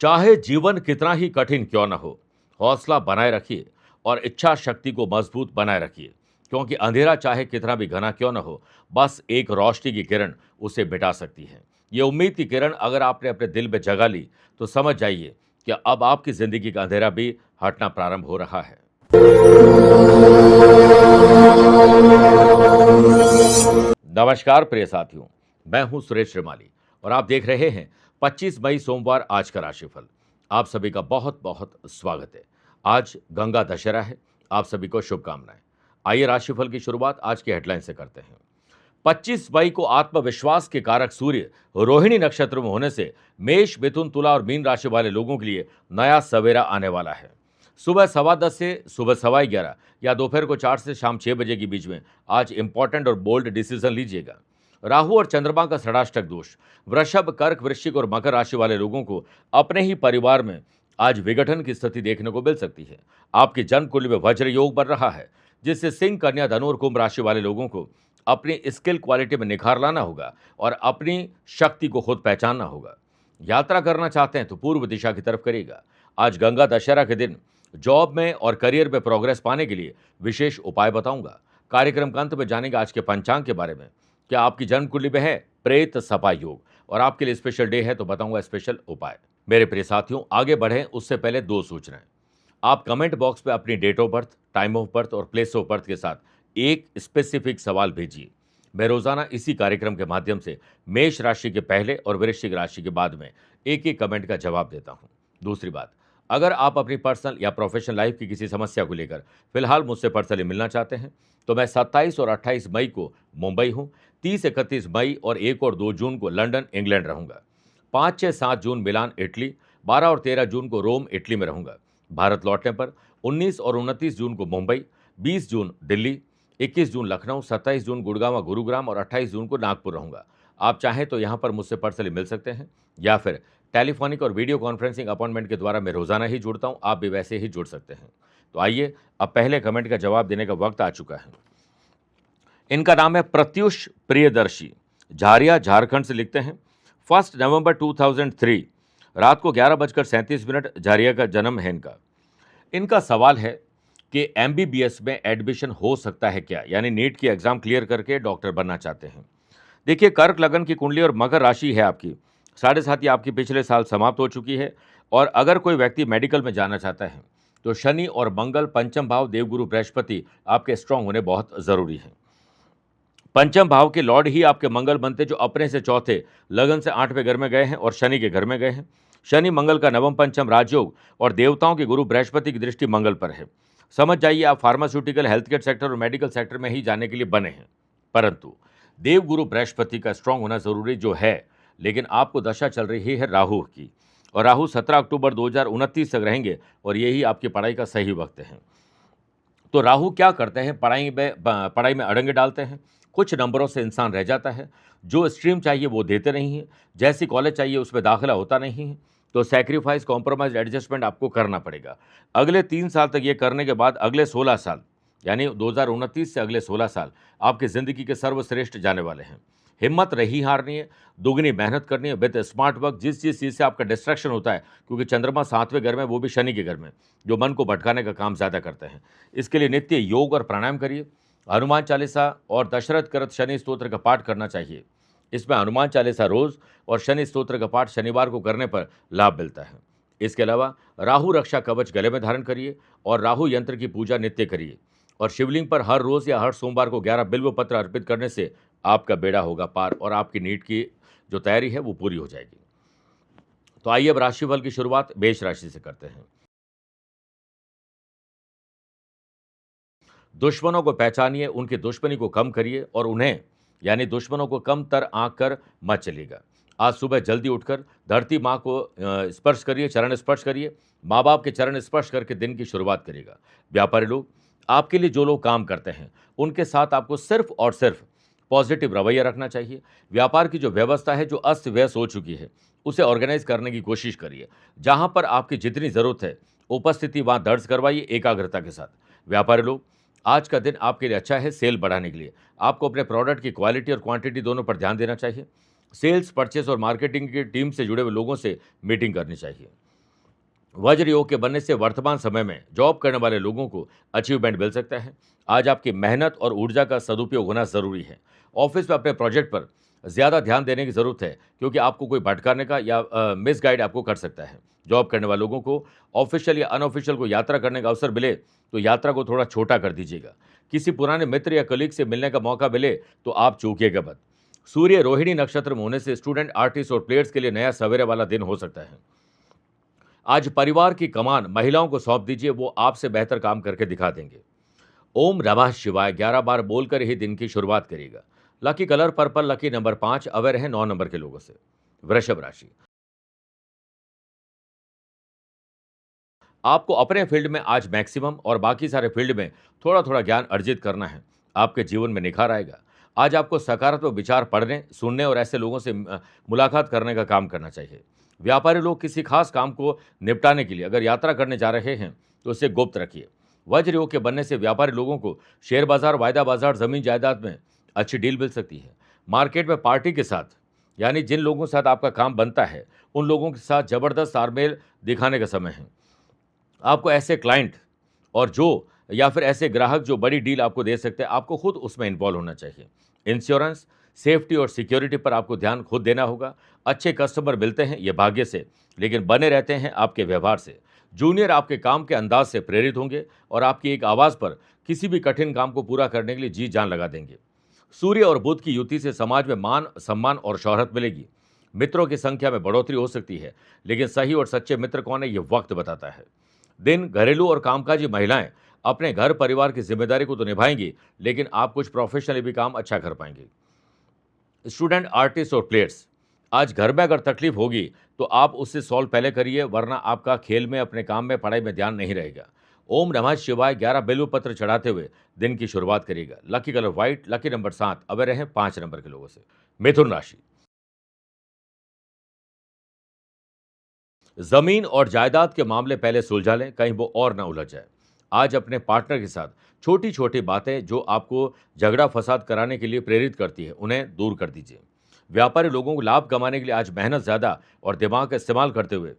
चाहे जीवन कितना ही कठिन क्यों न हो, हौसला बनाए रखिए और इच्छा शक्ति को मजबूत बनाए रखिए, क्योंकि अंधेरा चाहे कितना भी घना क्यों न हो, बस एक रोशनी की किरण उसे मिटा सकती है। ये उम्मीद की किरण अगर आपने अपने दिल में जगा ली, तो समझ जाइए कि अब आपकी जिंदगी का अंधेरा भी हटना प्रारंभ हो रहा है। नमस्कार प्रिय साथियों, मैं हूं सुरेश श्रीमाली और आप देख रहे हैं 25 मई सोमवार आज का राशिफल। आप सभी का बहुत बहुत स्वागत है। आज गंगा दशहरा है, आप सभी को शुभकामनाएं। आइए राशिफल की शुरुआत आज की हेडलाइन से करते हैं। 25 मई को आत्मविश्वास के कारक सूर्य रोहिणी नक्षत्र में होने से मेष, मिथुन, तुला और मीन राशि वाले लोगों के लिए नया सवेरा आने वाला है। सुबह 10:15 से सुबह 11:15 या दोपहर को 4 से शाम 6 बजे के बीच में आज इंपॉर्टेंट और बोल्ड डिसीजन लीजिएगा। राहु और चंद्रमा का षडाष्टक दोष वृषभ, कर्क, वृश्चिक और मकर राशि वाले लोगों को अपने ही परिवार में आज विघटन की स्थिति देखने को मिल सकती है। आपकी जन्म कुंडली में वज्र योग बन रहा है, जिससे सिंह, कन्या, धनु और कुंभ राशि वाले लोगों को अपनी स्किल क्वालिटी में निखार लाना होगा और अपनी शक्ति को खुद पहचानना होगा। यात्रा करना चाहते हैं तो पूर्व दिशा की तरफ करिएगा। आज गंगा दशहरा के दिन जॉब में और करियर में प्रोग्रेस पाने के लिए विशेष उपाय बताऊंगा। कार्यक्रम के अंत में जानेंगे आज के पंचांग के बारे में। क्या आपकी जन्म कुंडली में है प्रेत सपा योग और आपके लिए स्पेशल डे है तो बताऊंगा स्पेशल उपाय। मेरे प्रिय साथियों, आगे बढ़ें उससे पहले दो सूचनाएं। आप कमेंट बॉक्स में अपनी date of birth, time of birth और प्लेस ऑफ बर्थ के साथ एक स्पेसिफिक सवाल भेजिए। मैं रोजाना इसी कार्यक्रम के माध्यम से मेष राशि के पहले और वृश्चिक राशि के बाद में एक एक कमेंट का जवाब देता हूं। दूसरी बात, अगर आप अपनी पर्सनल या प्रोफेशनल लाइफ की किसी समस्या को लेकर फिलहाल मुझसे पर्सनली मिलना चाहते हैं तो मैं 27 और 28 मई को मुंबई हूं, 30, 31 मई और 1 और 2 जून को लंदन, इंग्लैंड रहूंगा, 5, 6, 7 जून मिलान, इटली, 12 और 13 जून को रोम, इटली में रहूंगा। भारत लौटने पर 19 और 29 जून को मुंबई, 20 जून दिल्ली, 21 जून लखनऊ, 27 जून गुड़गांव, गुरुग्राम और 28 जून को नागपुर रहूंगा। आप चाहें तो यहां पर मुझसे पर्सनली मिल सकते हैं या फिर टेलीफोनिक और वीडियो कॉन्फ्रेंसिंग अपॉइंटमेंट के द्वारा मैं रोजाना ही जुड़ता हूं, आप भी वैसे ही जुड़ सकते हैं। तो आइए, अब पहले कमेंट का जवाब देने का वक्त आ चुका है। इनका नाम है प्रत्युष प्रियदर्शी, झारिया, झारखंड से लिखते हैं। 1 नवंबर 2003 रात को 11:37 झारिया का जन्म है इनका। इनका सवाल है कि एमबीबीएस में एडमिशन हो सकता है क्या, यानी नीट की एग्जाम क्लियर करके डॉक्टर बनना चाहते हैं। देखिए, कर्क लगन की कुंडली और मकर राशि है आपकी, 7.5 आपकी पिछले साल समाप्त हो चुकी है। और अगर कोई व्यक्ति मेडिकल में जाना चाहता है तो शनि और मंगल, पंचम भाव, देवगुरु बृहस्पति आपके स्ट्रांग होने बहुत जरूरी है। पंचम भाव के लॉर्ड ही आपके मंगल बनते, जो अपने से चौथे लगन से 8वें घर में गए हैं और शनि के घर में गए हैं। शनि मंगल का नवम पंचम राजयोग और देवताओं के गुरु बृहस्पति की दृष्टि मंगल पर है। समझ जाइए, आप फार्मास्यूटिकल, हेल्थ केयर सेक्टर और मेडिकल सेक्टर में ही जाने के लिए बने हैं। परंतु देवगुरु बृहस्पति का स्ट्रांग होना जरूरी जो है, लेकिन आपको दशा चल रही है राहु की, और राहु 17 अक्टूबर 2029 तक रहेंगे और यही आपकी पढ़ाई का सही वक्त है। तो राहु क्या करते हैं, पढ़ाई में अड़ंगे डालते हैं। कुछ नंबरों से इंसान रह जाता है, जो स्ट्रीम चाहिए वो देते नहीं हैं, जैसी कॉलेज चाहिए उसमें दाखिला होता नहीं है। तो सैक्रिफाइस, कॉम्प्रोमाइज, एडजस्टमेंट आपको करना पड़ेगा। अगले 3 साल तक ये करने के बाद अगले 16 साल, यानी 2029 से अगले 16 साल आपकी ज़िंदगी के सर्वश्रेष्ठ जाने वाले हैं। हिम्मत नहीं हारनी है, दुगनी मेहनत करनी है विद स्मार्ट वर्क। जिस चीज़ से आपका डिस्ट्रैक्शन होता है, क्योंकि चंद्रमा 7वें घर में, वो भी शनि के घर में, जो मन को भटकाने का काम ज़्यादा करते हैं, इसके लिए नित्य योग और प्राणायाम करिए। हनुमान चालीसा और दशरथ करत शनि स्तोत्र का पाठ करना चाहिए। इसमें हनुमान चालीसा रोज और शनि स्तोत्र का पाठ शनिवार को करने पर लाभ मिलता है। इसके अलावा राहु रक्षा कवच गले में धारण करिए और राहु यंत्र की पूजा नित्य करिए। और शिवलिंग पर हर रोज या हर सोमवार को 11 बिल्व पत्र अर्पित करने से आपका बेड़ा होगा पार और आपकी नीट की जो तैयारी है वो पूरी हो जाएगी। तो आइए अब राशिफल की शुरुआत मेष राशि से करते हैं। दुश्मनों को पहचानिए, उनकी दुश्मनी को कम करिए और उन्हें, यानी दुश्मनों को कम तर आंक कर मत चलिएगा। आज सुबह जल्दी उठकर धरती माँ को स्पर्श करिए, चरण स्पर्श करिए। माँ बाप के चरण स्पर्श करके दिन की शुरुआत करिएगा। व्यापारी लोग, आपके लिए जो लोग काम करते हैं उनके साथ आपको सिर्फ और सिर्फ पॉजिटिव रवैया रखना चाहिए। व्यापार की जो व्यवस्था है, जो अस्त व्यस्त हो चुकी है, उसे ऑर्गेनाइज करने की कोशिश करिए। जहां पर आपकी जितनी जरूरत है उपस्थिति वहां दर्ज करवाइए एकाग्रता के साथ। व्यापारी लोग, आज का दिन आपके लिए अच्छा है सेल बढ़ाने के लिए। आपको अपने प्रोडक्ट की क्वालिटी और क्वांटिटी दोनों पर ध्यान देना चाहिए। सेल्स, परचेस और मार्केटिंग की टीम से जुड़े हुए लोगों से मीटिंग करनी चाहिए। वज्र योग के बनने से वर्तमान समय में जॉब करने वाले लोगों को अचीवमेंट मिल सकता है। आज आपकी मेहनत और ऊर्जा का सदुपयोग होना जरूरी है। ऑफिस में अपने प्रोजेक्ट पर ज़्यादा ध्यान देने की ज़रूरत है, क्योंकि आपको कोई भटकाने का या मिस गाइड आपको कर सकता है। जॉब करने वाले लोगों को ऑफिशियल या अनऑफिशियल को यात्रा करने का अवसर मिले तो यात्रा को थोड़ा छोटा कर दीजिएगा। किसी पुराने मित्र या कलीग से मिलने का मौका मिले तो आप चूकिएगा मत। सूर्य रोहिणी नक्षत्र में होने से स्टूडेंट, आर्टिस्ट और प्लेयर्स के लिए नया सवेरे वाला दिन हो सकता है। आज परिवार की कमान महिलाओं को सौंप दीजिए, वो आपसे बेहतर काम करके दिखा देंगे। ओम नमः शिवाय 11 बार बोलकर ही दिन की शुरुआत करिएगा। Lucky colour purple, lucky number 5, aware है 9 नंबर के लोगों से। वृषभ राशि, आपको अपने फील्ड में आज मैक्सिमम और बाकी सारे फील्ड में थोड़ा थोड़ा ज्ञान अर्जित करना है। आपके जीवन में निखार आएगा। आज आपको सकारात्मक विचार पढ़ने, सुनने और ऐसे लोगों से मुलाकात करने का काम करना चाहिए। व्यापारी लोग किसी खास काम को निपटाने के लिए अगर यात्रा करने जा रहे हैं तो उसे गुप्त रखिए। वज्र योग के बनने से व्यापारी लोगों को शेयर बाजार, वायदा बाजार, जमीन जायदाद में अच्छी डील मिल सकती है। मार्केट में पार्टी के साथ, यानी जिन लोगों के साथ आपका काम बनता है उन लोगों के साथ जबरदस्त तालमेल दिखाने का समय है। आपको ऐसे क्लाइंट और जो या फिर ऐसे ग्राहक जो बड़ी डील आपको दे सकते हैं, आपको खुद उसमें इन्वॉल्व होना चाहिए। इंश्योरेंस, सेफ्टी और सिक्योरिटी पर आपको ध्यान खुद देना होगा। अच्छे कस्टमर मिलते हैं ये भाग्य से, लेकिन बने रहते हैं आपके व्यवहार से। जूनियर आपके काम के अंदाज से प्रेरित होंगे और आपकी एक आवाज़ पर किसी भी कठिन काम को पूरा करने के लिए जी जान लगा देंगे। सूर्य और बुध की युति से समाज में मान, सम्मान और शोहरत मिलेगी। मित्रों की संख्या में बढ़ोतरी हो सकती है, लेकिन सही और सच्चे मित्र कौन है ये वक्त बताता है। दिन घरेलू और कामकाजी महिलाएं अपने घर परिवार की जिम्मेदारी को तो निभाएंगी, लेकिन आप कुछ प्रोफेशनली भी काम अच्छा कर पाएंगे। स्टूडेंट, आर्टिस्ट और प्लेयर्स, आज घर में अगर तकलीफ होगी तो आप उससे सॉल्व पहले करिए, वरना आपका खेल में, अपने काम में, पढ़ाई में ध्यान नहीं रहेगा। ओम नमः शिवाय 11 बेलू पत्र चढ़ाते हुए दिन की शुरुआत करिएगा। Lucky colour white, lucky number 7, away रहे 5 नंबर के लोगों से। मिथुन राशि, जमीन और जायदाद के मामले पहले सुलझा लें, कहीं वो और ना उलझ जाए। आज अपने पार्टनर के साथ छोटी छोटी बातें जो आपको झगड़ा फसाद कराने के लिए प्रेरित करती है, उन्हें दूर कर दीजिए। व्यापारी लोगों को लाभ कमाने के लिए आज मेहनत ज़्यादा और दिमाग का इस्तेमाल करते हुए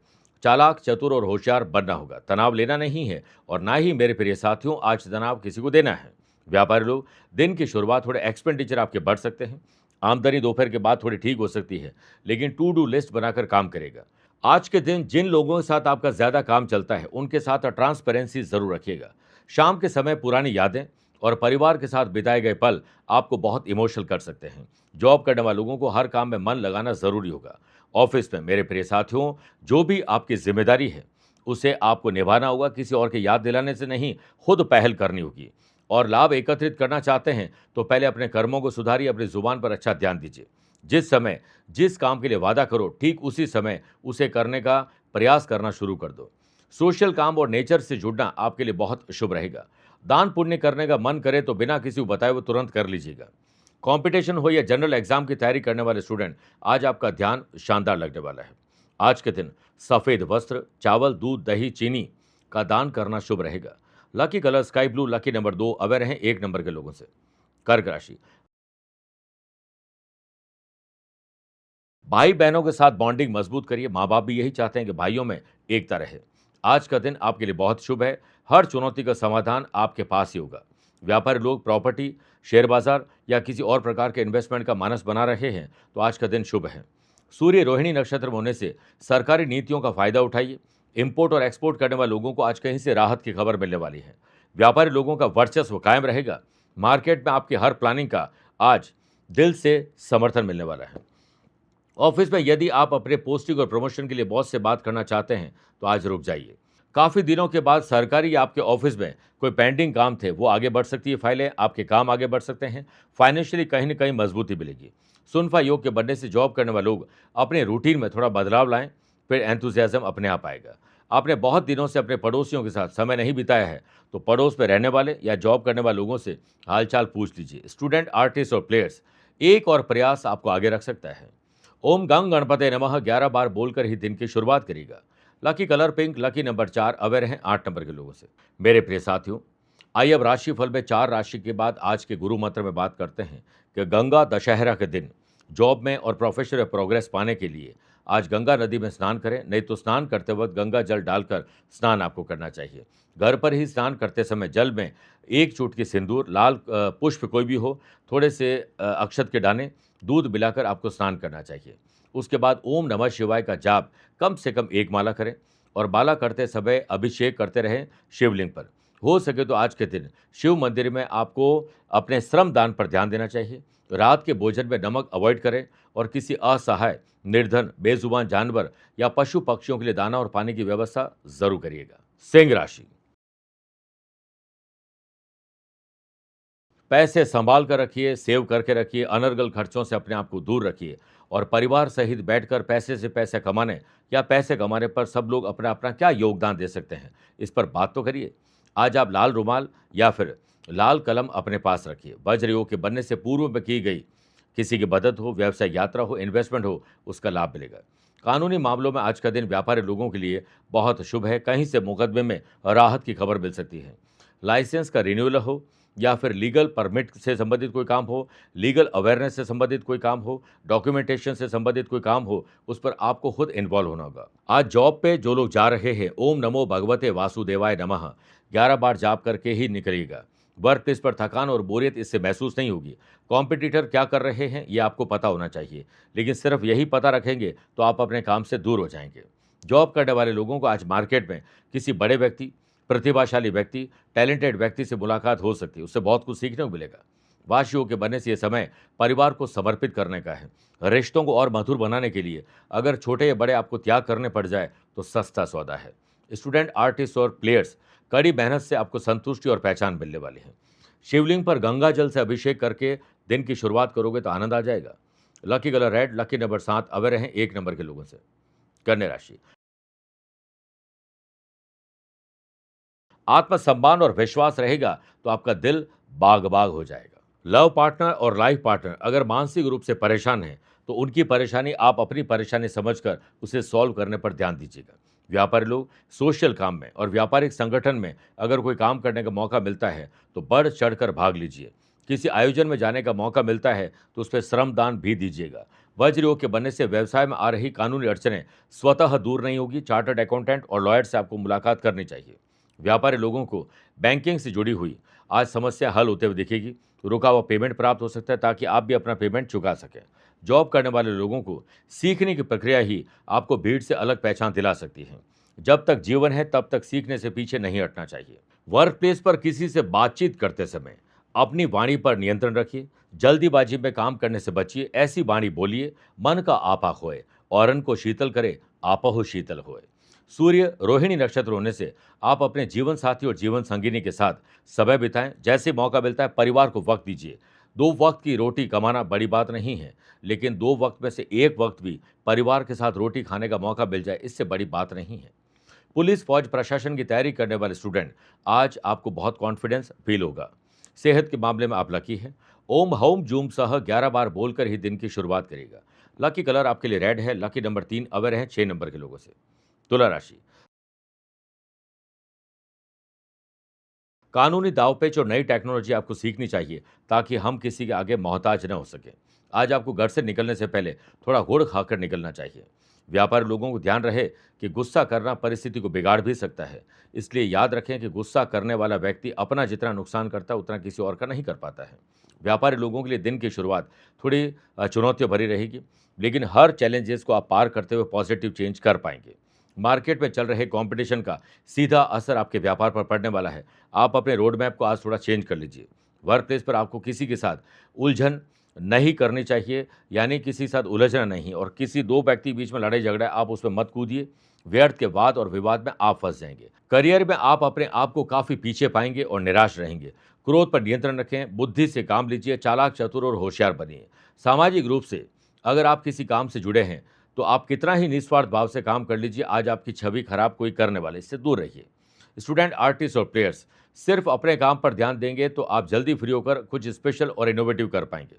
चालाक, चतुर और होशियार बनना होगा। तनाव लेना नहीं है और ना ही, मेरे प्रिय साथियों, आज तनाव किसी को देना है। व्यापारी लोग, दिन की शुरुआत थोड़े एक्सपेंडिचर आपके बढ़ सकते हैं। आमदनी दोपहर के बाद थोड़ी ठीक हो सकती है, लेकिन टू डू लिस्ट बनाकर काम करेगा। आज के दिन जिन लोगों के साथ आपका ज़्यादा काम चलता है उनके साथ ट्रांसपेरेंसी ज़रूर रखिएगा। शाम के समय पुरानी यादें और परिवार के साथ बिताए गए पल आपको बहुत इमोशनल कर सकते हैं। जॉब करने वाले लोगों को हर काम में मन लगाना ज़रूरी होगा। ऑफिस में, मेरे प्रिय साथियों, जो भी आपकी जिम्मेदारी है उसे आपको निभाना होगा। किसी और के याद दिलाने से नहीं, खुद पहल करनी होगी। और लाभ एकत्रित करना चाहते हैं तो पहले अपने कर्मों को सुधारिए, अपनी जुबान पर अच्छा ध्यान दीजिए। जिस समय जिस काम के लिए वादा करो, ठीक उसी समय उसे करने का प्रयास करना शुरू कर दो। सोशल काम और नेचर से जुड़ना आपके लिए बहुत शुभ रहेगा। दान पुण्य करने का मन करे तो बिना किसी को बताए वो तुरंत कर लीजिएगा। कंपटीशन हो या जनरल एग्जाम की तैयारी करने वाले स्टूडेंट, आज आपका ध्यान शानदार लगने वाला है। आज के दिन सफ़ेद वस्त्र, चावल, दूध, दही, चीनी का दान करना शुभ रहेगा। Lucky colour sky blue, lucky number 2, aware हैं 1 नंबर के लोगों से। कर्क राशि, भाई बहनों के साथ बॉन्डिंग मजबूत करिए। माँ बाप भी यही चाहते हैं कि भाइयों में एकता रहे। आज का दिन आपके लिए बहुत शुभ है। हर चुनौती का समाधान आपके पास ही होगा। व्यापारी लोग प्रॉपर्टी, शेयर बाजार या किसी और प्रकार के इन्वेस्टमेंट का मानस बना रहे हैं तो आज का दिन शुभ है। सूर्य रोहिणी नक्षत्र में होने से सरकारी नीतियों का फायदा उठाइए। इंपोर्ट और एक्सपोर्ट करने वाले लोगों को आज कहीं से राहत की खबर मिलने वाली है। व्यापारी लोगों का वर्चस्व कायम रहेगा। मार्केट में आपकी हर प्लानिंग का आज दिल से समर्थन मिलने वाला है। ऑफिस में यदि आप अपने पोस्टिंग और प्रमोशन के लिए बॉस से बात करना चाहते हैं तो आज रुक जाइए। काफ़ी दिनों के बाद सरकारी या आपके ऑफिस में कोई पेंडिंग काम थे वो आगे बढ़ सकती है, फाइलें, आपके काम आगे बढ़ सकते हैं। फाइनेंशियली कहीं ना कहीं मजबूती मिलेगी। सुनफा योग के बनने से जॉब करने वाले लोग अपने रूटीन में थोड़ा बदलाव लाएं, फिर एंथुजियाज्म अपने आप आएगा। आपने बहुत दिनों से अपने पड़ोसियों के साथ समय नहीं बिताया है तो पड़ोस में रहने वाले या जॉब करने वाले लोगों से हालचाल पूछ लीजिए। स्टूडेंट, आर्टिस्ट और प्लेयर्स, एक और प्रयास आपको आगे रख सकता है। ओम गंग गणपते नमः 11 बार बोलकर ही दिन की शुरुआत करेगा। Lucky colour pink, lucky number 4, aware हैं 8 नंबर के लोगों से। मेरे प्रिय साथियों, आइए अब राशिफल में 4 राशि के बाद आज के गुरु मंत्र में बात करते हैं कि गंगा दशहरा के दिन जॉब में और प्रोफेशनल प्रोग्रेस पाने के लिए आज गंगा नदी में स्नान करें, नहीं तो स्नान करते वक्त गंगा जल डालकर स्नान आपको करना चाहिए। घर पर ही स्नान करते समय जल में एक चुटकी सिंदूर, लाल पुष्प कोई भी हो, थोड़े से अक्षत के दाने, दूध मिलाकर आपको स्नान करना चाहिए। उसके बाद ओम नमः शिवाय का जाप कम से कम 1 माला करें और माला करते समय अभिषेक करते रहें शिवलिंग पर। हो सके तो आज के दिन शिव मंदिर में आपको अपने श्रम दान पर ध्यान देना चाहिए। रात के भोजन में नमक अवॉइड करें और किसी असहाय, निर्धन, बेजुबान जानवर या पशु पक्षियों के लिए दाना और पानी की व्यवस्था जरूर करिएगा। सिंह राशि, पैसे संभाल कर रखिए, सेव करके रखिए, अनर्गल खर्चों से अपने आप को दूर रखिए और परिवार सहित बैठकर पैसे से पैसे कमाने या पैसे कमाने पर सब लोग अपना अपना क्या योगदान दे सकते हैं, इस पर बात तो करिए। आज आप लाल रुमाल या फिर लाल कलम अपने पास रखिए। वज्र योग के बनने से पूर्व में की गई किसी की मदद हो, व्यवसाय यात्रा हो, इन्वेस्टमेंट हो, उसका लाभ मिलेगा। कानूनी मामलों में आज का दिन व्यापारी लोगों के लिए बहुत शुभ है। कहीं से मुकदमे में राहत की खबर मिल सकती है। लाइसेंस का रिन्यूअल हो या फिर लीगल परमिट से संबंधित कोई काम हो, लीगल अवेयरनेस से संबंधित कोई काम हो, डॉक्यूमेंटेशन से संबंधित कोई काम हो, उस पर आपको खुद इन्वॉल्व होना होगा। आज जॉब पे जो लोग जा रहे हैं, ओम नमो भगवते वासुदेवाय नमः 11 बार जाप करके ही निकलिएगा। वर्क प्लेस पर थकान और बोरियत इससे महसूस नहीं होगी। कॉम्पिटिटर क्या कर रहे हैं ये आपको पता होना चाहिए, लेकिन सिर्फ यही पता रखेंगे तो आप अपने काम से दूर हो जाएंगे। जॉब करने वाले लोगों को आज मार्केट में किसी बड़े व्यक्ति, प्रतिभाशाली व्यक्ति, टैलेंटेड व्यक्ति से मुलाकात हो सकती है, उससे बहुत कुछ सीखने को मिलेगा। वाशियों के बनने से यह समय परिवार को समर्पित करने का है। रिश्तों को और मधुर बनाने के लिए अगर छोटे या बड़े आपको त्याग करने पड़ जाए तो सस्ता सौदा है। स्टूडेंट, आर्टिस्ट और प्लेयर्स, कड़ी मेहनत से आपको संतुष्टि और पहचान मिलने वाली है। शिवलिंग पर गंगा जल से अभिषेक करके दिन की शुरुआत करोगे तो आनंद आ जाएगा। Lucky colour red, lucky number 7 away रहें 1 नंबर के लोगों से। कन्या राशि, आत्मसम्मान और विश्वास रहेगा तो आपका दिल बाग बाग हो जाएगा। लव पार्टनर और लाइफ पार्टनर अगर मानसिक रूप से परेशान हैं तो उनकी परेशानी आप अपनी परेशानी समझकर उसे सॉल्व करने पर ध्यान दीजिएगा। व्यापारी लोग सोशल काम में और व्यापारिक संगठन में अगर कोई काम करने का मौका मिलता है तो बढ़ चढ़कर भाग लीजिए। किसी आयोजन में जाने का मौका मिलता है तो उस पर श्रमदान भी दीजिएगा। वज्र योग के बनने से व्यवसाय में आ रही कानूनी अड़चनें स्वतः दूर नहीं होगी। चार्टर्ड अकाउंटेंट और लॉयर से आपको मुलाकात करनी चाहिए। व्यापारी लोगों को बैंकिंग से जुड़ी हुई आज समस्या हल होते हुए दिखेगी। रुका हुआ पेमेंट प्राप्त हो सकता है ताकि आप भी अपना पेमेंट चुका सकें। जॉब करने वाले लोगों को सीखने की प्रक्रिया ही आपको भीड़ से अलग पहचान दिला सकती है। जब तक जीवन है तब तक सीखने से पीछे नहीं हटना चाहिए। वर्क प्लेस पर किसी से बातचीत करते समय अपनी वाणी पर नियंत्रण रखिए। जल्दीबाजी में काम करने से बचिए। ऐसी वाणी बोलिए मन का आपा खोए, औरन को शीतल करे आपहु शीतल होए। सूर्य रोहिणी नक्षत्र होने से आप अपने जीवन साथी और जीवन संगिनी के साथ समय बिताएं। जैसे मौका मिलता है परिवार को वक्त दीजिए। 2 वक्त की रोटी कमाना बड़ी बात नहीं है, लेकिन 2 वक्त में से 1 वक्त भी परिवार के साथ रोटी खाने का मौका मिल जाए, इससे बड़ी बात नहीं है। पुलिस, फौज, प्रशासन की तैयारी करने वाले स्टूडेंट, आज आपको बहुत कॉन्फिडेंस फील होगा। सेहत के मामले में आप लकी हैं। ओम हौम जूम सह 11 बार बोलकर ही दिन की शुरुआत करेगा। लकी कलर आपके लिए रेड है। लकी नंबर 3 अवेयर हैं 6 नंबर के लोगों से। तुला राशि, कानूनी दांवपेच और नई टेक्नोलॉजी आपको सीखनी चाहिए ताकि हम किसी के आगे मोहताज न हो सके। आज आपको घर से निकलने से पहले थोड़ा गुड़ खाकर निकलना चाहिए। व्यापारी लोगों को ध्यान रहे कि गुस्सा करना परिस्थिति को बिगाड़ भी सकता है, इसलिए याद रखें कि गुस्सा करने वाला व्यक्ति अपना जितना नुकसान करता है उतना किसी और का नहीं कर पाता है। व्यापारी लोगों के लिए दिन की शुरुआत थोड़ी चुनौतियां भरी रहेगी, लेकिन हर चैलेंजेस को आप पार करते हुए पॉजिटिव चेंज कर पाएंगे। मार्केट में चल रहे कंपटीशन का सीधा असर आपके व्यापार पर पड़ने वाला है। आप अपने रोड मैप को आज थोड़ा चेंज कर लीजिए। वर्क प्लेस पर आपको किसी के साथ उलझन नहीं करनी चाहिए, यानी किसी के साथ उलझना नहीं, और किसी 2 व्यक्ति के बीच में लड़ाई झगड़ा है आप उसमें मत कूदिए। व्यर्थ के वाद और विवाद में आप फंस जाएंगे। करियर में आप अपने आप को काफ़ी पीछे पाएंगे और निराश रहेंगे। क्रोध पर नियंत्रण रखें, बुद्धि से काम लीजिए, चालाक, चतुर और होशियार बनिए। सामाजिक रूप से अगर आप किसी काम से जुड़े हैं तो आप कितना ही निस्वार्थ भाव से काम कर लीजिए, आज आपकी छवि खराब कोई करने वाले, इससे दूर रहिए। स्टूडेंट, आर्टिस्ट और प्लेयर्स सिर्फ अपने काम पर ध्यान देंगे तो आप जल्दी फ्री होकर कुछ स्पेशल और इनोवेटिव कर पाएंगे।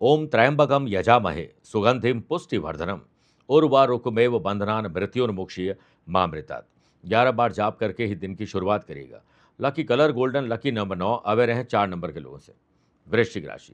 ओम त्रयंबकम यजामहे सुगंधिम पुष्टिवर्धनम उर्वारुकमेव बंधनान मृत्योर्मुक्षीय मामृतात् 11 बार जाप करके ही दिन की शुरुआत करिएगा। Lucky colour golden, lucky number 9 aware हैं 4 नंबर के लोगों से। वृश्चिक राशि,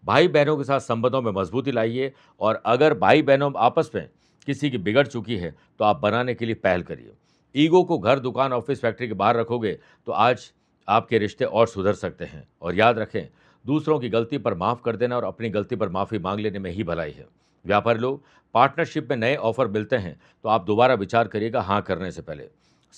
भाई बहनों के साथ संबंधों में मजबूती लाइए और अगर भाई बहनों आपस में किसी की बिगड़ चुकी है तो आप बनाने के लिए पहल करिए। ईगो को घर, दुकान, ऑफिस, फैक्ट्री के बाहर रखोगे तो आज आपके रिश्ते और सुधर सकते हैं। और याद रखें, दूसरों की गलती पर माफ़ कर देना और अपनी गलती पर माफ़ी मांग लेने में ही भलाई है। व्यापारी लोग, पार्टनरशिप में नए ऑफर मिलते हैं तो आप दोबारा विचार करिएगा हाँ करने से पहले।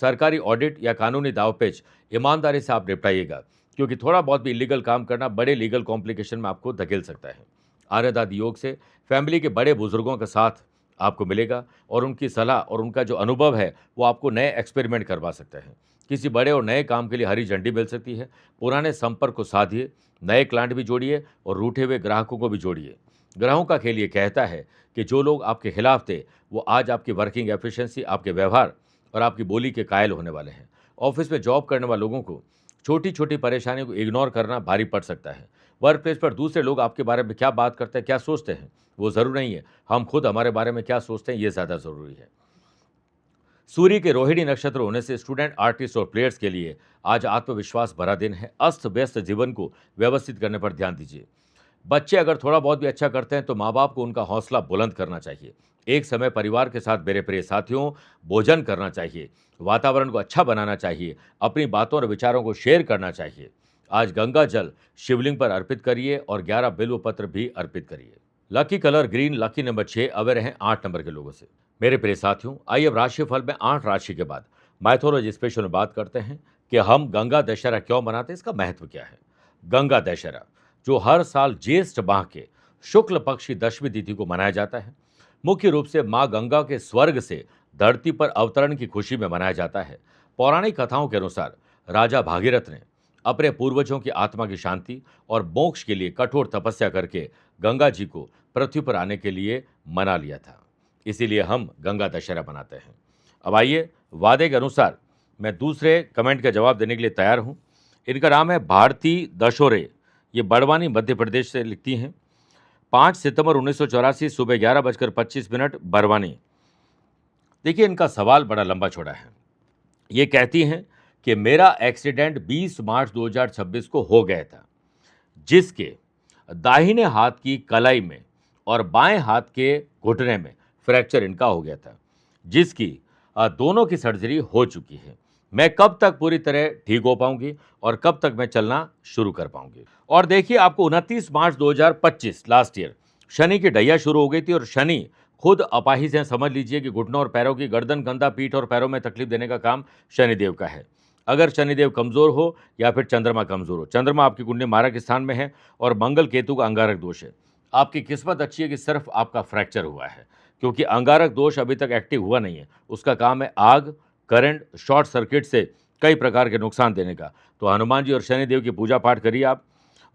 सरकारी ऑडिट या कानूनी दावपेच ईमानदारी से आप निपटाइएगा, क्योंकि थोड़ा बहुत भी इलीगल काम करना बड़े लीगल कॉम्प्लिकेशन में आपको धकेल सकता है। आर्यदाद योग से फैमिली के बड़े बुजुर्गों का साथ आपको मिलेगा और उनकी सलाह और उनका जो अनुभव है वो आपको नए एक्सपेरिमेंट करवा सकते हैं। किसी बड़े और नए काम के लिए हरी झंडी मिल सकती है। पुराने संपर्क को साधिए, नए क्लाइंट भी जोड़िए और रूठे हुए ग्राहकों को भी जोड़िए। ग्रहों का खेल ये कहता है कि जो लोग आपके खिलाफ थे वो आज आपकी वर्किंग एफिशिएंसी, आपके व्यवहार और आपकी बोली के कायल होने वाले हैं। ऑफिस में जॉब करने वाले लोगों को छोटी छोटी परेशानियों को इग्नोर करना भारी पड़ सकता है। वर्क प्लेस पर दूसरे लोग आपके बारे में क्या बात करते हैं, क्या सोचते हैं, वो ज़रूर नहीं है। हम खुद हमारे बारे में क्या सोचते हैं, ये ज़्यादा ज़रूरी है। सूर्य के रोहिणी नक्षत्र होने से स्टूडेंट, आर्टिस्ट और प्लेयर्स के लिए आज आत्मविश्वास भरा दिन है। अस्त व्यस्त जीवन को व्यवस्थित करने पर ध्यान दीजिए। बच्चे अगर थोड़ा बहुत भी अच्छा करते हैं तो माँ बाप को उनका हौसला बुलंद करना चाहिए। एक समय परिवार के साथ मेरे प्रिय साथियों भोजन करना चाहिए, वातावरण को अच्छा बनाना चाहिए, अपनी बातों और विचारों को शेयर करना चाहिए। आज गंगा जल शिवलिंग पर अर्पित करिए और 11 बिल्व पत्र भी अर्पित करिए। Lucky colour green, lucky number 6, away रहें 8 नंबर के लोगों से। मेरे प्रिय साथियों, आइए अब राशिफल में 8 राशि के बाद माइथोलॉजी स्पेशल में बात करते हैं कि हम गंगा दशहरा क्यों मनाते हैं, इसका महत्व क्या है। गंगा दशहरा जो हर साल ज्येष्ठ माह के शुक्ल पक्ष की दशमी तिथि को मनाया जाता है, मुख्य रूप से मां गंगा के स्वर्ग से धरती पर अवतरण की खुशी में मनाया जाता है। पौराणिक कथाओं के अनुसार राजा भागीरथ ने अपने पूर्वजों की आत्मा की शांति और मोक्ष के लिए कठोर तपस्या करके गंगा जी को पृथ्वी पर आने के लिए मना लिया था। इसीलिए हम गंगा दशहरा मनाते हैं। अब आइए, वादे के अनुसार मैं दूसरे कमेंट का जवाब देने के लिए तैयार हूं। इनका नाम है भारती दशोरे। ये बड़वानी मध्य प्रदेश से लिखती हैं। 5 सितंबर 1984 सुबह 11:25 बड़वानी। देखिए, इनका सवाल बड़ा लंबा चौड़ा है। ये कहती हैं कि मेरा एक्सीडेंट 20 मार्च 2026 को हो गया था, जिसके दाहिने हाथ की कलाई में और बाएं हाथ के घुटने में फ्रैक्चर इनका हो गया था, जिसकी दोनों की सर्जरी हो चुकी है। मैं कब तक पूरी तरह ठीक हो पाऊंगी और कब तक मैं चलना शुरू कर पाऊंगी। और देखिए, आपको 29 मार्च 2025 लास्ट ईयर शनि की ढैया शुरू हो गई थी और शनि खुद अपाहिज हैं। समझ लीजिए कि घुटनों और पैरों की, गर्दन, कंधा, पीठ और पैरों में तकलीफ देने का काम शनिदेव का है। अगर शनिदेव कमजोर हो या फिर चंद्रमा कमजोर हो, चंद्रमा आपकी कुंडली मारक स्थान में है और मंगल केतु का अंगारक दोष है। आपकी किस्मत अच्छी है कि सिर्फ आपका फ्रैक्चर हुआ है, क्योंकि अंगारक दोष अभी तक एक्टिव हुआ नहीं है। उसका काम है आग, करंट, शॉर्ट सर्किट से कई प्रकार के नुकसान देने का। तो हनुमान जी और शनिदेव की पूजा पाठ करिए आप।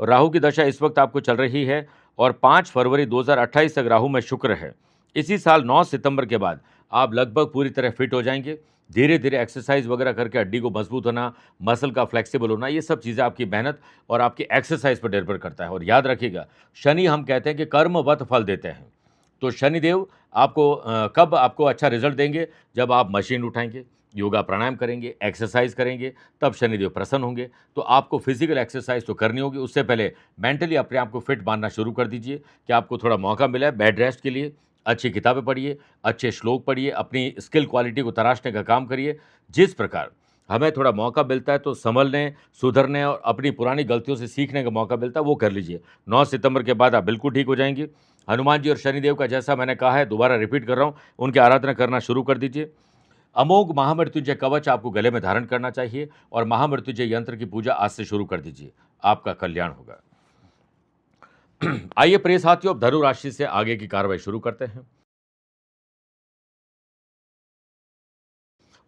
और राहु की दशा इस वक्त आपको चल रही है और 5 फरवरी 2028 तक राहु में शुक्र है। इसी साल 9 सितंबर के बाद आप लगभग पूरी तरह फिट हो जाएंगे। धीरे धीरे एक्सरसाइज वगैरह करके हड्डी को मजबूत होना, मसल का फ्लेक्सिबल होना, ये सब चीज़ें आपकी मेहनत और आपकी एक्सरसाइज पर निर्भर करता है। और याद रखिएगा, शनि हम कहते हैं कि कर्मवत फल देते हैं। तो शनिदेव आपको कब आपको अच्छा रिजल्ट देंगे, जब आप मशीन उठाएंगे, योगा प्राणायाम करेंगे, एक्सरसाइज करेंगे, तब शनिदेव प्रसन्न होंगे। तो आपको फिजिकल एक्सरसाइज तो करनी होगी, उससे पहले मेंटली अपने आप को फिट मानना शुरू कर दीजिए कि आपको थोड़ा मौका मिला है बेड रेस्ट के लिए। अच्छी किताबें पढ़िए, अच्छे श्लोक पढ़िए, अपनी स्किल क्वालिटी को तराशने का काम करिए। जिस प्रकार हमें थोड़ा मौका मिलता है तो संभलने, सुधरने और अपनी पुरानी गलतियों से सीखने का मौका मिलता है, वो कर लीजिए। 9 सितंबर के बाद आप बिल्कुल ठीक हो जाएंगे। हनुमान जी और शनिदेव का, जैसा मैंने कहा है, दोबारा रिपीट कर रहा हूँ, उनकी आराधना करना शुरू कर दीजिए। अमोघ महामृत्युंजय कवच आपको गले में धारण करना चाहिए और महामृत्युंजय यंत्र की पूजा आज से शुरू कर दीजिए। आपका कल्याण होगा। आइए प्रिय साथियों, अब धनु राशि से आगे की कार्रवाई शुरू करते हैं।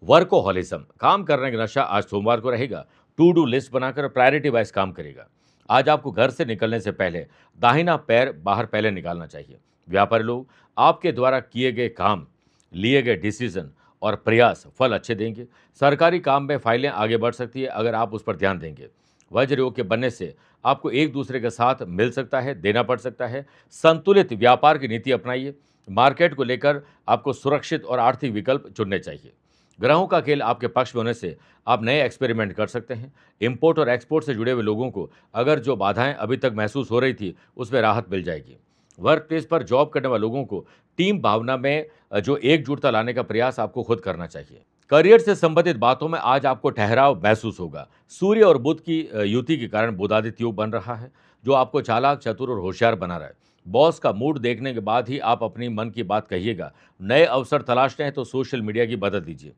वर्कोहॉलिज्म, काम करने का नशा आज सोमवार को रहेगा। टू डू लिस्ट बनाकर प्रायोरिटी वाइज काम करेगा। आज आपको घर से निकलने से पहले दाहिना पैर बाहर पहले निकालना चाहिए। व्यापारी लोग, आपके द्वारा किए गए काम, लिए गए डिसीजन और प्रयास फल अच्छे देंगे। सरकारी काम में फाइलें आगे बढ़ सकती है अगर आप उस पर ध्यान देंगे। वज्र योग के बनने से आपको एक दूसरे के साथ मिल सकता है, देना पड़ सकता है। संतुलित व्यापार की नीति अपनाइए। मार्केट को लेकर आपको सुरक्षित और आर्थिक विकल्प चुनने चाहिए। ग्रहों का खेल आपके पक्ष में होने से आप नए एक्सपेरिमेंट कर सकते हैं। इंपोर्ट और एक्सपोर्ट से जुड़े हुए लोगों को अगर जो बाधाएं अभी तक महसूस हो रही थी, उसमें राहत मिल जाएगी। वर्क प्लेस पर जॉब करने वाले लोगों को टीम भावना में जो एकजुटता लाने का प्रयास आपको खुद करना चाहिए। करियर से संबंधित बातों में आज आपको ठहराव महसूस होगा। सूर्य और बुध की युति के कारण बुधादित्य योग बन रहा है, जो आपको चालाक, चतुर और होशियार बना रहा है। बॉस का मूड देखने के बाद ही आप अपनी मन की बात कहिएगा। नए अवसर तलाशते हैं तो सोशल मीडिया की मदद लीजिए।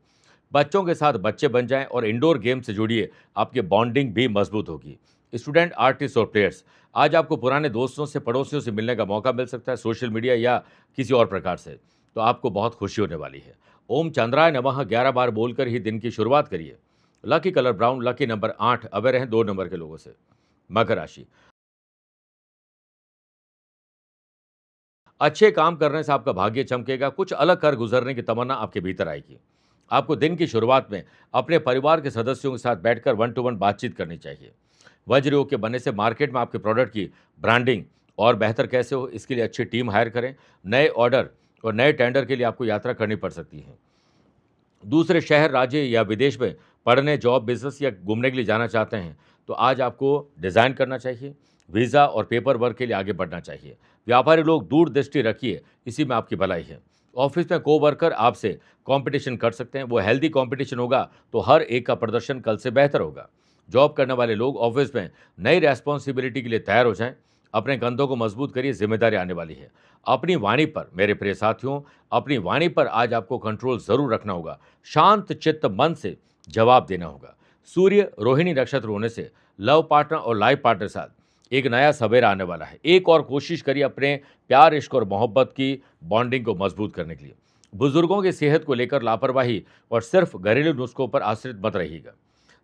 बच्चों के साथ बच्चे बन जाएं और इंडोर गेम से जुड़िए, आपकी बॉन्डिंग भी मजबूत होगी। स्टूडेंट, आर्टिस्ट और प्लेयर्स, आज आपको पुराने दोस्तों से, पड़ोसियों से मिलने का मौका मिल सकता है, सोशल मीडिया या किसी और प्रकार से, तो आपको बहुत खुशी होने वाली है। ओम चंद्राय नमः 11 बार बोलकर ही दिन की शुरुआत करिए। Lucky colour brown, lucky number 8, aware रहें 2 नंबर के लोगों से। मकर राशि, अच्छे काम करने से आपका भाग्य चमकेगा। कुछ अलग कर गुजरने की तमन्ना आपके भीतर आएगी। आपको दिन की शुरुआत में अपने परिवार के सदस्यों के साथ बैठकर 1 टू 1 बातचीत करनी चाहिए। वज्र योग के बनने से मार्केट में आपके प्रोडक्ट की ब्रांडिंग और बेहतर कैसे हो, इसके लिए अच्छी टीम हायर करें। नए ऑर्डर और नए टेंडर के लिए आपको यात्रा करनी पड़ सकती है। दूसरे शहर, राज्य या विदेश में पढ़ने, जॉब, बिजनेस या घूमने के लिए जाना चाहते हैं, तो आज आपको डिज़ाइन करना चाहिए। वीज़ा और पेपर वर्क के लिए आगे बढ़ना चाहिए। व्यापारी लोग दूरदृष्टि रखिए, इसी में आपकी भलाई है। ऑफिस में कोवर्कर आपसे कंपटीशन कर सकते हैं, वो हेल्दी कंपटीशन होगा तो हर एक का प्रदर्शन कल से बेहतर होगा। जॉब करने वाले लोग ऑफिस में नई रेस्पॉन्सिबिलिटी के लिए तैयार हो जाएं। अपने कंधों को मजबूत करिए, जिम्मेदारी आने वाली है। अपनी वाणी पर, मेरे प्रिय साथियों, अपनी वाणी पर आज आपको कंट्रोल जरूर रखना होगा। शांत चित्त मन से जवाब देना होगा। सूर्य रोहिणी नक्षत्र होने से लव पार्टनर और लाइफ पार्टनर के साथ एक नया सवेरा आने वाला है। एक और कोशिश करिए अपने प्यार, इश्क और मोहब्बत की बॉन्डिंग को मजबूत करने के लिए। बुजुर्गों की सेहत को लेकर लापरवाही और सिर्फ घरेलू नुस्खों पर आश्रित मत रहिएगा।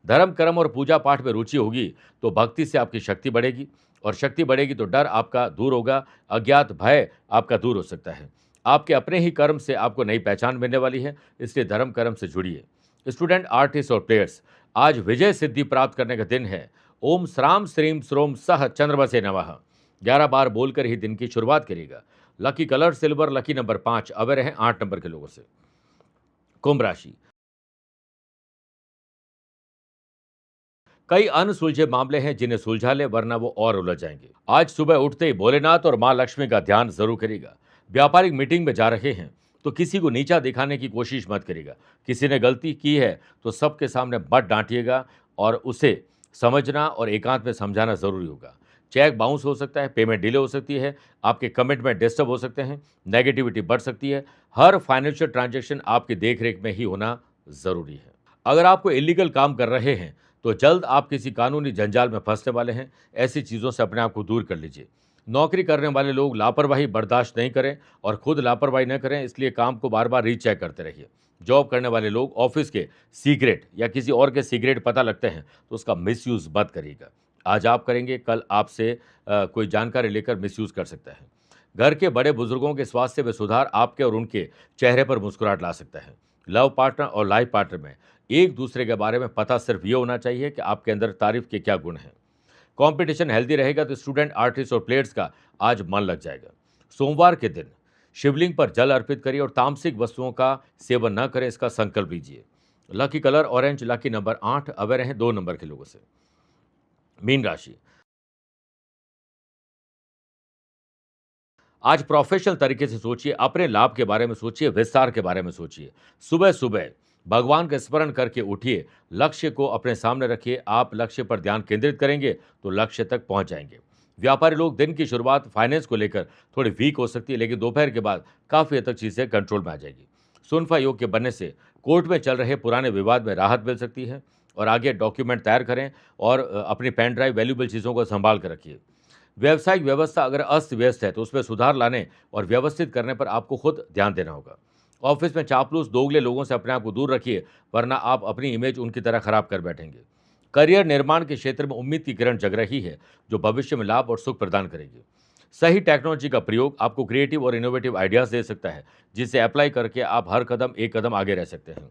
धर्म, कर्म और पूजा पाठ में रुचि होगी तो भक्ति से आपकी शक्ति बढ़ेगी, और शक्ति बढ़ेगी तो डर आपका दूर होगा, अज्ञात भय आपका दूर हो सकता है। आपके अपने ही कर्म से आपको नई पहचान मिलने वाली है, इसलिए धर्म कर्म से जुड़िए। स्टूडेंट, आर्टिस्ट और प्लेयर्स, आज विजय सिद्धि प्राप्त करने का दिन है। ओम श्राम श्रीम श्रोम सह चंद्रमसे नमः 11 बार बोलकर ही दिन की शुरुआत करिएगा। Lucky colour silver, lucky number 5, aware रहें 8 नंबर के लोगों से। कुंभ राशि, कई अनसुलझे मामले हैं जिन्हें सुलझा ले, वरना वो और उलझ जाएंगे। आज सुबह उठते ही भोलेनाथ और मां लक्ष्मी का ध्यान जरूर करेगा। व्यापारिक मीटिंग में जा रहे हैं तो किसी को नीचा दिखाने की कोशिश मत करिएगा। किसी ने गलती की है तो सबके सामने मत डांटिएगा, और उसे समझना और एकांत में समझाना जरूरी होगा। चेक बाउंस हो सकता है, पेमेंट डिले हो सकती है, आपके कमिटमेंट डिस्टर्ब हो सकते हैं, नेगेटिविटी बढ़ सकती है। हर फाइनेंशियल ट्रांजैक्शन आपकी देखरेख में ही होना जरूरी है। अगर आपको इलीगल काम कर रहे हैं तो जल्द आप किसी कानूनी जंजाल में फंसने वाले हैं। ऐसी चीज़ों से अपने आप को दूर कर लीजिए। नौकरी करने वाले लोग लापरवाही बर्दाश्त नहीं करें और खुद लापरवाही न करें, इसलिए काम को बार बार रीचेक करते रहिए। जॉब करने वाले लोग ऑफिस के सीक्रेट या किसी और के सीक्रेट पता लगते हैं तो उसका मिसयूज़ मत करिएगा। आज आप करेंगे, कल आपसे कोई जानकारी लेकर मिसयूज़ कर सकता है। घर के बड़े बुजुर्गों के स्वास्थ्य में सुधार आपके और उनके चेहरे पर मुस्कुराहट ला सकता है। लव पार्टनर और लाइफ पार्टनर में एक दूसरे के बारे में पता सिर्फ ये होना चाहिए कि आपके अंदर तारीफ के क्या गुण हैं। कंपटीशन हेल्दी रहेगा तो स्टूडेंट, आर्टिस्ट और प्लेयर्स का आज मन लग जाएगा। सोमवार के दिन शिवलिंग पर जल अर्पित करिए और तामसिक वस्तुओं का सेवन न करें, इसका संकल्प लीजिए। Lucky colour orange, lucky number 8, aware हैं 2 नंबर के लोगों से। मीन राशि, आज प्रोफेशनल तरीके से सोचिए, अपने लाभ के बारे में सोचिए, विस्तार के बारे में सोचिए। सुबह सुबह भगवान का स्मरण करके उठिए, लक्ष्य को अपने सामने रखिए। आप लक्ष्य पर ध्यान केंद्रित करेंगे तो लक्ष्य तक पहुंच जाएंगे। व्यापारी लोग, दिन की शुरुआत फाइनेंस को लेकर थोड़ी वीक हो सकती है, लेकिन दोपहर के बाद काफ़ी हद तक चीज़ें कंट्रोल में आ जाएगी। सुनफा योग के बनने से कोर्ट में चल रहे पुराने विवाद में राहत मिल सकती है, और आगे डॉक्यूमेंट तैयार करें और अपनी पेन ड्राइव, वैल्यूबल चीज़ों को संभाल कर रखिए। व्यावसायिक व्यवस्था अगर अस्त व्यस्त है तो उसमें सुधार लाने और व्यवस्थित करने पर आपको खुद ध्यान देना होगा। ऑफिस में चापलूस, दोगले लोगों से अपने आप को दूर रखिए, वरना आप अपनी इमेज उनकी तरह खराब कर बैठेंगे। करियर निर्माण के क्षेत्र में उम्मीद की किरण जग रही है, जो भविष्य में लाभ और सुख प्रदान करेगी। सही टेक्नोलॉजी का प्रयोग आपको क्रिएटिव और इनोवेटिव आइडियाज दे सकता है, जिसे अप्लाई करके आप हर कदम एक कदम आगे रह सकते हैं।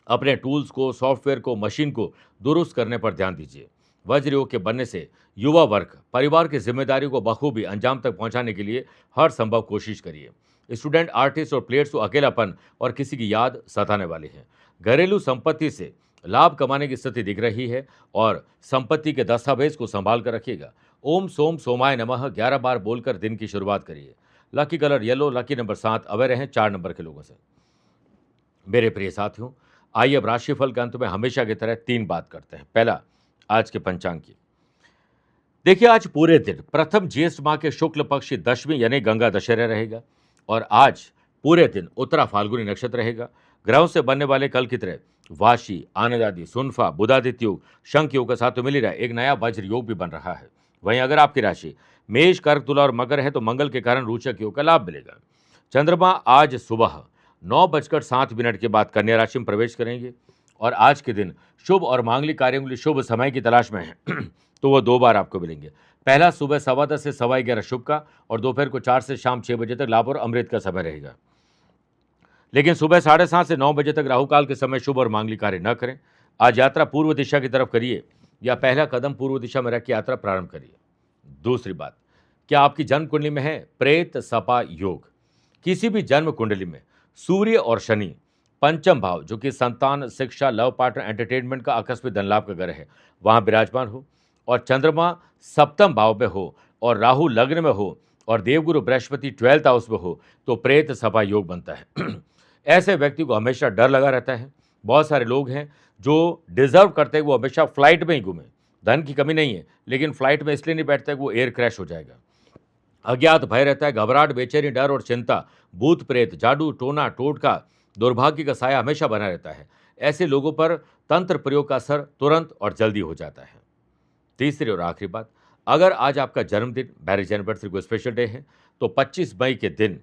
अपने टूल्स को, सॉफ्टवेयर को, मशीन को दुरुस्त करने पर ध्यान दीजिए। वज्र योग के बनने से युवा वर्ग परिवार की जिम्मेदारी को बखूबी अंजाम तक पहुंचाने के लिए हर संभव कोशिश करिए। स्टूडेंट, आर्टिस्ट और प्लेयर्स को अकेलापन और किसी की याद सताने वाली है। घरेलू संपत्ति से लाभ कमाने की स्थिति दिख रही है और संपत्ति के दस्तावेज को संभाल कर रखिएगा। ओम सोम सोमाय नमः 11 बार बोलकर दिन की शुरुआत करिए। Lucky colour yellow, lucky number 7, aware रहें 4 नंबर के लोगों से। मेरे प्रिय साथियों, आइए अब राशिफल के अंत में हमेशा की तरह 3 बात करते हैं। पहला, आज के पंचांग की। देखिए, आज पूरे दिन प्रथम ज्येष्ठ माह के शुक्ल पक्ष की दशमी यानी गंगा दशहरा रहेगा और आज पूरे दिन उत्तरा फाल्गुनी नक्षत्र रहेगा। ग्रहों से बनने वाले कल की तरह वाशी, आनंदादि, सुनफा, बुधादित्य योग, शंख योग के साथ तो मिल ही रहा है, एक नया वज्र योग भी बन रहा है। वहीं अगर आपकी राशि मेष, कर्क, तुला और मकर है तो मंगल के कारण रोचक योग का लाभ मिलेगा। चंद्रमा आज सुबह 9:07 के बाद कन्या राशि में प्रवेश करेंगे और आज के दिन शुभ और मांगलिक कार्यों के लिए शुभ समय की तलाश में है तो वो 2 बार आपको मिलेंगे। पहला सुबह 10:15 से 11:15 शुभ का और दोपहर को 4 से शाम 6 बजे तक लाभ और अमृत का समय रहेगा। लेकिन सुबह 7:30 से 9 बजे तक राहु काल के समय शुभ और मांगलिक कार्य न करें। आज यात्रा पूर्व दिशा की तरफ करिए या पहला कदम पूर्व दिशा में रख के यात्रा प्रारंभ करिए। दूसरी बात, क्या आपकी जन्म कुंडली में है प्रेत सपा योग? किसी भी जन्म कुंडली में सूर्य और शनि पंचम भाव, जो कि संतान, शिक्षा, लव पार्टनर, एंटरटेनमेंट का आकस्मिक धन लाभ का घर है, वहां विराजमान हो और चंद्रमा सप्तम भाव में हो और राहु लग्न में हो और देवगुरु बृहस्पति 12th हाउस में हो तो प्रेत सभा योग बनता है। ऐसे व्यक्ति को हमेशा डर लगा रहता है। बहुत सारे लोग हैं जो डिजर्व करते हैं वो हमेशा फ्लाइट में ही घूमें। धन की कमी नहीं है, लेकिन फ्लाइट में इसलिए नहीं बैठता है कि वो एयर क्रैश हो जाएगा। अज्ञात भय रहता है, घबराहट, बेचैनी, डर और चिंता, भूत प्रेत, जादू, टोना टोटका, दुर्भाग्य का साया हमेशा बना रहता है। ऐसे लोगों पर तंत्र प्रयोग का असर तुरंत और जल्दी हो जाता है। तीसरी और आखिरी बात, अगर आज आपका जन्मदिन, मैरिज एनिवर्सरी को स्पेशल डे है तो 25 मई के दिन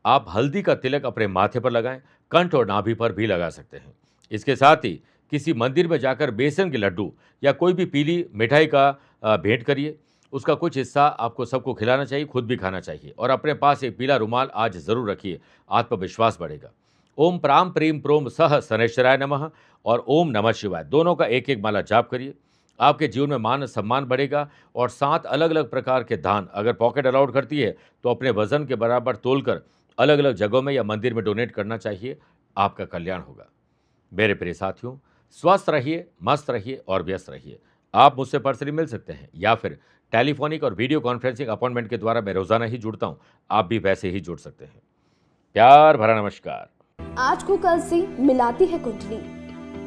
आप हल्दी का तिलक अपने माथे पर लगाएं, कंठ और नाभि पर भी लगा सकते हैं। इसके साथ ही किसी मंदिर में जाकर बेसन के लड्डू या कोई भी पीली मिठाई का भेंट करिए। उसका कुछ हिस्सा आपको सबको खिलाना चाहिए, खुद भी खाना चाहिए और अपने पास एक पीला रुमाल आज जरूर रखिए, आत्मविश्वास बढ़ेगा। ओम प्राम प्रीम प्रोम सह शनैश्चराय नमः और ओम नमः शिवाय दोनों का एक एक माला जाप करिए। आपके जीवन में मान सम्मान बढ़ेगा और 7 अलग अलग प्रकार के दान, अगर पॉकेट अलाउड करती है तो अपने वजन के बराबर तोलकर अलग अलग जगहों में या मंदिर में डोनेट करना चाहिए। आपका कल्याण होगा। मेरे प्रिय साथियों, स्वस्थ रहिए, मस्त रहिए और व्यस्त रहिए। आप मुझसे पर्सनली मिल सकते हैं या फिर टेलीफोनिक और वीडियो कॉन्फ्रेंसिंग अपॉइंटमेंट के द्वारा मैं रोजाना ही जुड़ता हूं। आप भी वैसे ही जुड़ सकते हैं। प्यार भरा नमस्कार। आज को कल से मिलाती है कुंडली,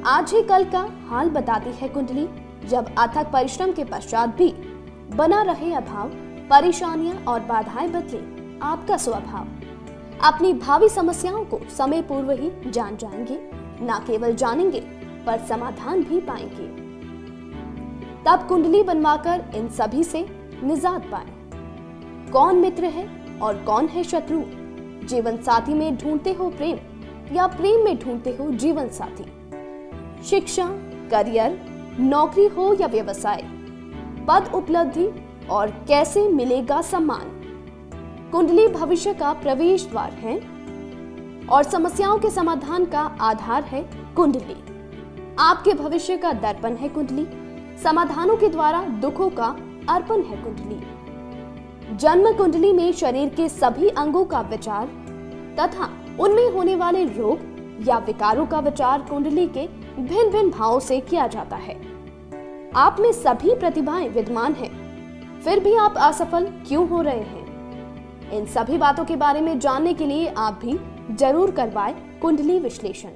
आज ही कल का हाल बताती है कुंडली। जब अथक परिश्रम के पश्चात भी बना रहे अभाव, परेशानियां और बाधाएं बदले आपका स्वभाव, अपनी भावी समस्याओं को समय पूर्व ही जान जाएंगे। न केवल जानेंगे पर समाधान भी पाएंगे। तब कुंडली बनवाकर इन सभी से निजात पाएं। कौन मित्र है और कौन है शत्रु? जीवन साथी में ढूंढते हो प्रेम या प्रेम में ढूंढते हो जीवन साथी? शिक्षा, करियर, नौकरी हो या व्यवसाय, पद उपलब्धि और कैसे मिलेगा सम्मान? कुंडली भविष्य का प्रवेश द्वार है और समस्याओं के समाधान का आधार है कुंडली। आपके भविष्य का दर्पण है कुंडली, समाधानों के द्वारा दुखों का अर्पण है कुंडली। जन्म कुंडली में शरीर के सभी अंगों का विचार तथा उनमें होने वाले रोग या विकारों का विचार कुंडली के भिन्न भिन्न भावों से किया जाता है। आप में सभी प्रतिभाएं विद्यमान हैं, फिर भी आप असफल क्यों हो रहे हैं? इन सभी बातों के बारे में जानने के लिए आप भी जरूर करवाएं कुंडली विश्लेषण।